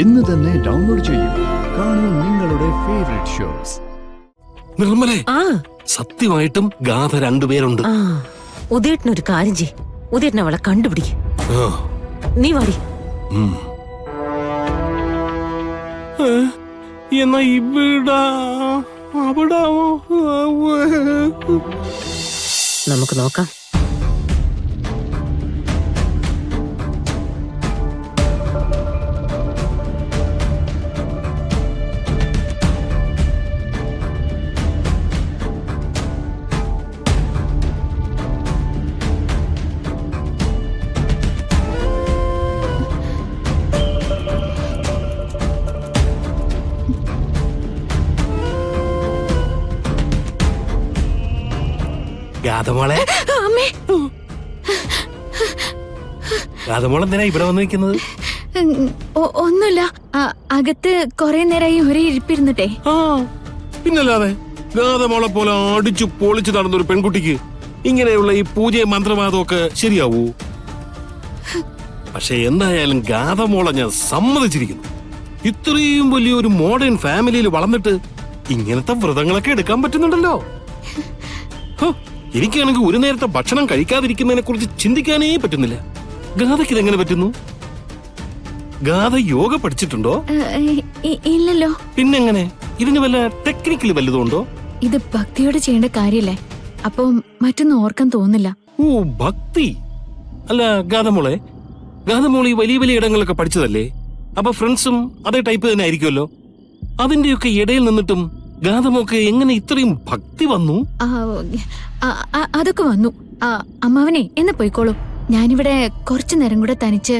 ഇന്ന് തന്നെ ഡൗൺലോഡ് ചെയ്യൂ. കാണൂ നിങ്ങളുടെ ഫേവറേറ്റ് ഷോസ്. നിർമ്മലേ, സത്യമായിട്ടും ഗാഥ രണ്ടുപേരുണ്ട്. ഉദയേട്ടനൊരു കാര്യം ചെയ്. ഉദയേട്ടൻ അവളെ കണ്ടുപിടിക്കും. നീ വാടി. എന്നാ ഇവിടെ നമുക്ക് നോക്കാം. ഗാഥമോളെ, ഗാഥമോൾ എന്തിനാ ഇവിടെ വന്ന് നിൽക്കുന്നത്? ഒന്നുമില്ല, അകത്ത് കൊറേ നേരമായി ഒരേ ഇരിപ്പിരുന്നിട്ടേ. പിന്നല്ലാതെ ഗാഥമോളെ പോലെ അടിച്ചു പൊളിച്ചു നടന്നൊരു പെൺകുട്ടിക്ക് ഇങ്ങനെയുള്ള ഈ പൂജയും മന്ത്രവാദവും ഒക്കെ ശരിയാവൂ? പക്ഷെ എന്തായാലും ഗാഥമോളെ ഞാൻ സമ്മതിച്ചിരിക്കുന്നു. ഇത്രയും വലിയൊരു മോഡേൺ ഫാമിലിയിൽ വളർന്നിട്ട് ഇങ്ങനത്തെ വ്രതങ്ങളൊക്കെ എടുക്കാൻ പറ്റുന്നുണ്ടല്ലോ. എനിക്കാണെങ്കിൽ ഒരു നേരത്തെ ഭക്ഷണം കഴിക്കാതിരിക്കുന്നതിനെ കുറിച്ച് ചിന്തിക്കാനേ പറ്റുന്നില്ല. ഗാഥയ്ക്ക് ഇതെങ്ങനെ പറ്റുന്നു? ഗാഥ യോഗ പഠിച്ചിട്ടുണ്ടോ? ഇല്ലല്ലോ. പിന്നെങ്ങനെ? ഇതിന് വല്ല ടെക്നിക്കലി വല്ലതുണ്ടോ? ഇത് ഭക്തിയോടെ ചെയ്യേണ്ട കാര്യല്ലേ, അപ്പൊ മറ്റൊന്നും ഓർക്കാൻ തോന്നില്ല. ഓ, ഭക്തി. അല്ല ഗാഥമോളെ, ഗാഥമോൾ ഈ വലിയ വലിയ ഇടങ്ങളൊക്കെ പഠിച്ചതല്ലേ? അപ്പൊ ഫ്രണ്ട്സും അതേ ടൈപ്പ് തന്നെ ആയിരിക്കുമല്ലോ. അതിന്റെയൊക്കെ ഇടയിൽ നിന്നിട്ടും ഗാഥമോക്ക് എങ്ങനെ ഇത്രയും ഭക്തി വന്നു? അതൊക്കെ വന്നു. അമ്മാവനെ എന്ന് പോയിക്കോളൂ, ഞാനിവിടെ കുറച്ചു നേരം കൂടെ തനിച്ച്.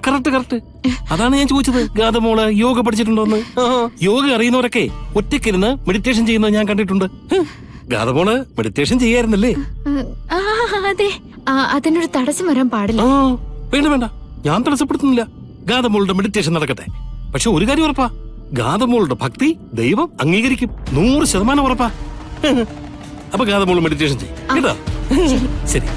കറക്റ്റ്. അതാണ് ഞാൻ ചോദിച്ചത്, ഗാഥമോള് യോഗ പഠിച്ചിട്ടുണ്ടോന്ന്. യോഗ അറിയുന്നവരൊക്കെ ഒറ്റയ്ക്കിരുന്ന് മെഡിറ്റേഷൻ ചെയ്യുന്നത് ഞാൻ കണ്ടിട്ടുണ്ട്. ഗാഥമോള് മെഡിറ്റേഷൻ ചെയ്യാറുന്നല്ലേ? അതെ, അതിനൊരു തടസ്സം വരാൻ പാടില്ല. വേണ്ട, ഞാൻ തടസ്സപ്പെടുത്തുന്നില്ല. ഗാഥമോളുടെ മെഡിറ്റേഷൻ നടക്കട്ടെ. പക്ഷെ ഒരു കാര്യം ഉറപ്പാ, ഗാഥമോളുടെ ഭക്തി ദൈവം അംഗീകരിക്കും. 100% ഉറപ്പാ. അപ്പൊ ഗാഥമോൾ മെഡിറ്റേഷൻ ചെയ്യും കേട്ടോ? ശരി.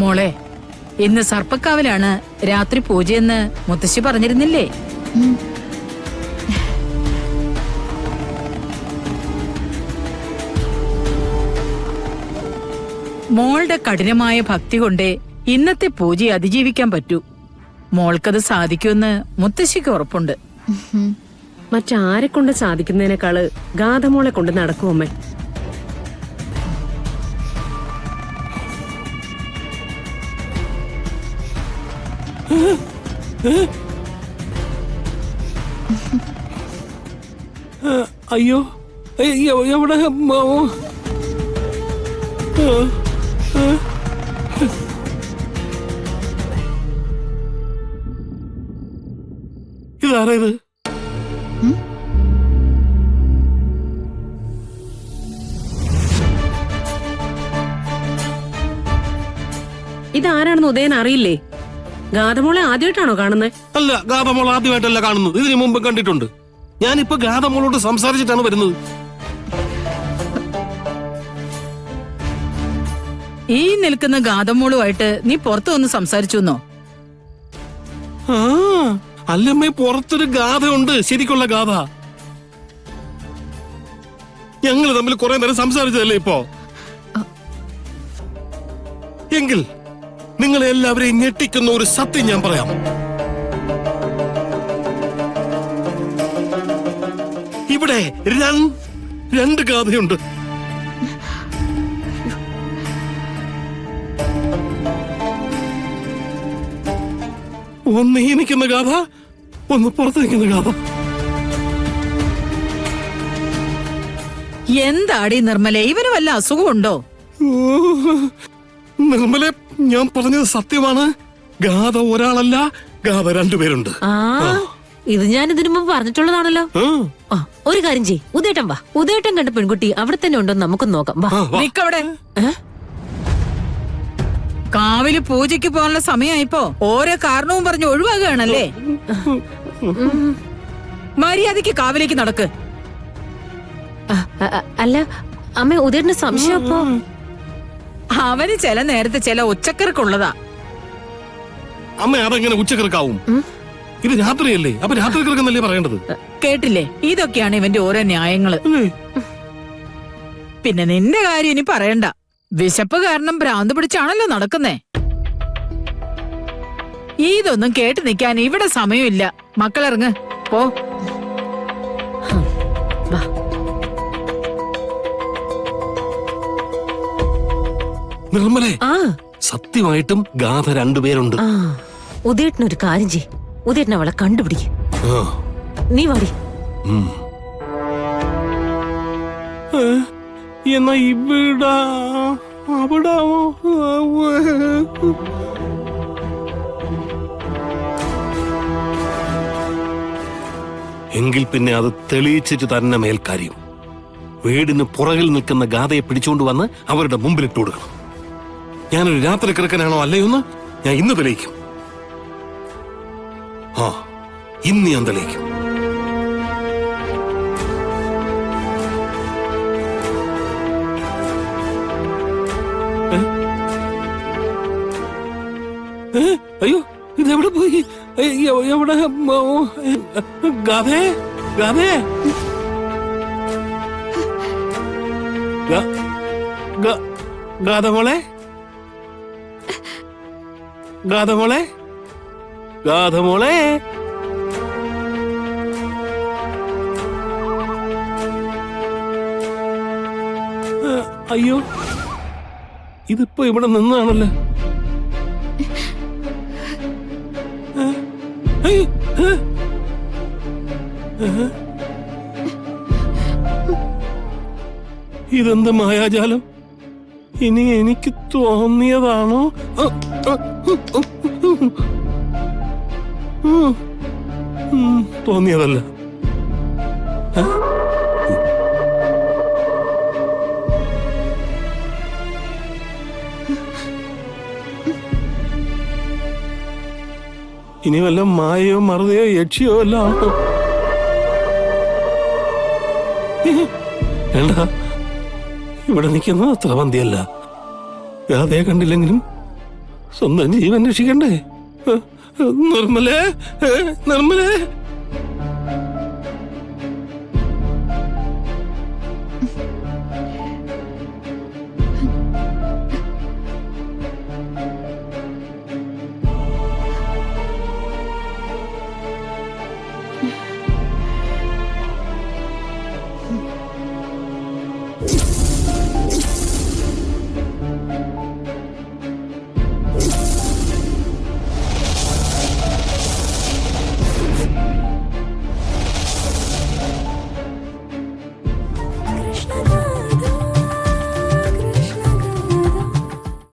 മോളെ, ഇന്ന് സർപ്പക്കാവിലാണ് രാത്രി പൂജയെന്ന് മുത്തശ്ശി പറഞ്ഞിരുന്നില്ലേ? മോളുടെ കഠിനമായ ഭക്തി കൊണ്ട് ഇന്നത്തെ പൂജയെ അതിജീവിക്കാൻ പറ്റൂ. മോൾക്കത് സാധിക്കുമെന്ന് മുത്തശ്ശിക്ക് ഉറപ്പുണ്ട്. മറ്റാരെ കൊണ്ട് സാധിക്കുന്നതിനേക്കാള് ഗാഥമോളെ കൊണ്ട് നടക്കുമമ്മേ. അയ്യോ, എവിടെ? ഇതാരാ ഇത്? ഇതാരാണെന്ന് ഉദയൻ അറിയില്ലേ? ഗാഥമോളെ ആദ്യമായിട്ടാണോ കാണുന്നത്? അല്ല, ഗാഥമോൾ ആദ്യമായിട്ടല്ല കാണുന്നത്, ഇതിനു മുമ്പ് കണ്ടിട്ടുണ്ട്. ഞാനിപ്പോ ഗാഥമോളോട് സംസാരിച്ചിട്ടാണ് വരുന്നത്. ഈ നിൽക്കുന്ന ഗാഥമോളുമായിട്ട് നീ പുറത്തു വന്ന് സംസാരിച്ചു എന്നോ? അല്ലമ്മേ, പുറത്തൊരു ഗാഥയുണ്ട്, ശരിക്കുള്ള ഗാഥ. ഞങ്ങൾ തമ്മിൽ കുറെ നേരം സംസാരിച്ചതല്ലേ ഇപ്പോ? എങ്കിൽ നിങ്ങളെ എല്ലാവരെയും ഞെട്ടിക്കുന്ന ഒരു സത്യം ഞാൻ പറയാം. ഇവിടെ രണ്ട് ഗാഥയുണ്ട്. ഒന്ന് ഈ നിൽക്കുന്ന ഗാഥ, ഒന്ന് പുറത്ത് നിൽക്കുന്ന ഗാഥ. എന്താടി നിർമ്മല, ഇവന് വല്ല അസുഖമുണ്ടോ? നിർമ്മലെ, ഞാൻ പറഞ്ഞത് സത്യമാണ്. ഗാഥ ഒരാളല്ല, ഗാഥ രണ്ടുപേരുണ്ട്. ഇത് ഞാൻ ഇതിനു മുമ്പ് പറഞ്ഞിട്ടുള്ളതാണല്ലോ. ഒരു കാര്യം ചെയ്, ഉദയേട്ടൻ വാ. ഉദയേട്ടൻ കണ്ട പെൺകുട്ടി അവിടെ തന്നെ ഉണ്ടോ നമുക്കൊന്ന് നോക്കാം. നിക്കവിടെ. കാവില് പൂജയ്ക്ക് പോകാനുള്ള സമയമായിപ്പോ ഓരോ കാരണവും പറഞ്ഞ് ഒഴിവാകുകയാണല്ലേ? മര്യാദയ്ക്ക് കാവിലേക്ക് നടക്ക്. അല്ല അമ്മ ഉദയന്റെ സംശയം അപ്പോ അവന് ചില നേരത്തെ ചില ഉച്ചക്കറക്കുള്ളതാ. അമ്മ അതെങ്ങനെ ഉച്ചക്കിറക്കാവും? ഇത് രാത്രിയല്ലേ, അപ്പൊ രാത്രി കിടക്കുന്നല്ലേ പറയേണ്ടത്? കേട്ടില്ലേ, ഇതൊക്കെയാണ് ഇവന്റെ ഓരോ ന്യായങ്ങള്. പിന്നെ നിന്റെ കാര്യം ഇനി പറയണ്ട. വിശപ്പ് കാരണം ഭ്രാന്ത് പിടിച്ചാണല്ലോ നടക്കുന്നേ. ഇതൊന്നും കേട്ട് നിൽക്കാൻ ഇവിടെ സമയമില്ല. മക്കളിറങ്ങ് പോ. വാ. നിർമ്മലേ, ആ സത്യമായിട്ടും ഗാഥ രണ്ടുപേരുണ്ട്. ആ ഉദയേട്ടനൊരു കാര്യം ചെയ്, ഉദയേട്ടൻ അവളെ കണ്ടുപിടിക്കും. ആ. നീ വാടി. എന്നാ ഇവിടെ അവിടെ എങ്കിൽ പിന്നെ അത് തെളിയിച്ചിട്ട് തന്നെ മേൽക്കാര്യം. വീടിന് പുറകിൽ നിൽക്കുന്ന ഗാഥയെ പിടിച്ചുകൊണ്ട് വന്ന് അവരുടെ മുമ്പിലിട്ട് കൊടുക്കണം. ഞാനൊരു രാത്രി കിടക്കനാണോ അല്ലയോന്ന് ഞാൻ ഇന്ന് തെളിയിക്കും. ആ, ഇന്ന് ഞാൻ തെളിയിക്കും. അയ്യോ, ഇതെവിടെ പോയി? എവിടെ? ഗാഥേ, ഗാഥേ, ഗാഥമോളെ, ഗാഥമോളെ, ഗാഥമോളെ. അയ്യോ, ഇതിപ്പോ ഇവിടെ നിന്നാണല്ലോ. ഇതെന്ത് മായാജാലം? ഇനി എനിക്ക് തോന്നിയതാണോ? തോന്നിയതല്ല. ഇനി വല്ല മായയോ മറുതയോ യക്ഷിയോ എല്ലാം ആണോ? വേണ്ട, ഇവിടെ നിൽക്കുന്നത് അത്ര മന്തിയല്ല. ഗാഥയെ കണ്ടില്ലെങ്കിലും സ്വന്തം ജീവൻ രക്ഷിക്കണ്ടേ? നിർമ്മലേ, നിർമ്മലേ.